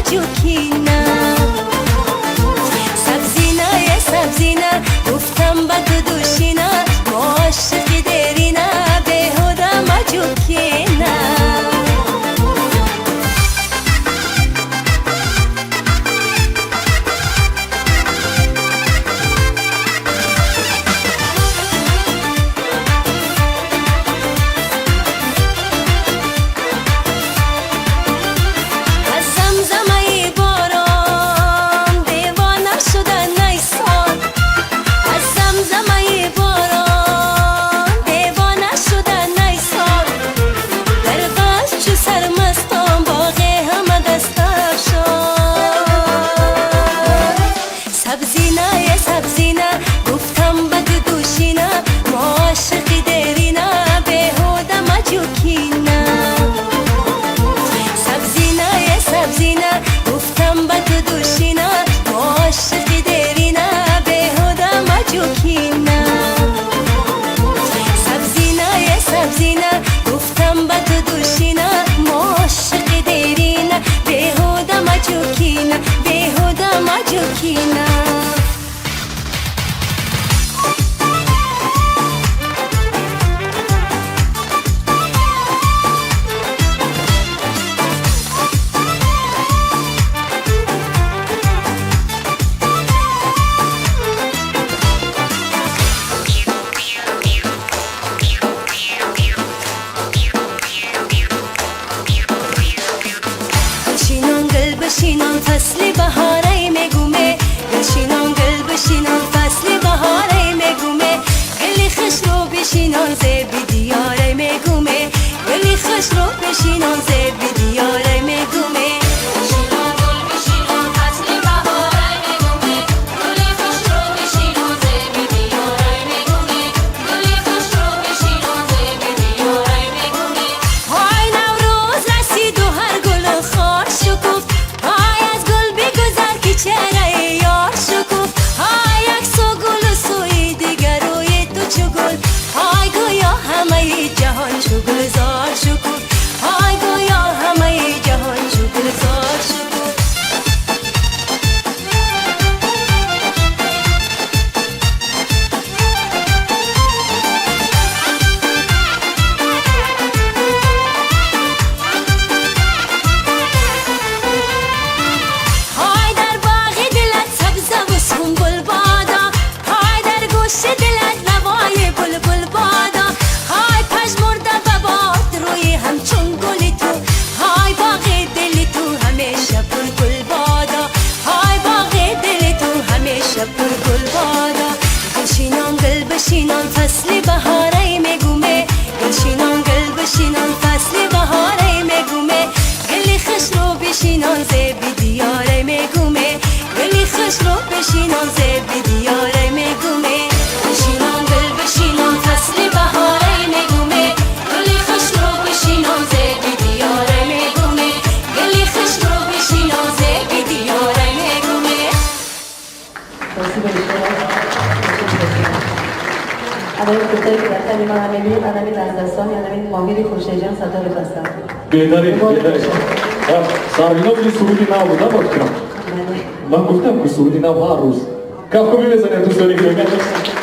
مجوکینا سبزینا یه سبزینا گفتم با تو دوشینا عاشق دیرینا بیهوده مجوکینا بشینم فصل بهاره میگومه بشینم گل بشینم فصل بهاره میگومه گلی خوش رو بشینم زیبی دیاره میگومه گلی خوش رو بشینم زیبی دیاره میگومه بشینم فصل بهاره میگومه بشینم گل بشینم فصل بهاره میگومه گلی خوش رو بشینم زیبی دیاره میگومه گلی خوش رو بشینم زیبی دیاره میگومه بشینم گل بشینم فصل بهاره میگومه گلی خوش رو بشینم زیبی دیاره میگومه گلی خوش رو بشینم زیبی دیاره میگومه. آدمی کتایی که دفتری من همه میریم آدمی دسترسانی آدمی ماهیری خوشیجان صدا رو بستم بهترین سارینا بودی سرودی نبود نبود کنم من گفتم که سرودی نبود هر روز کافکو میبزنیم تو سری که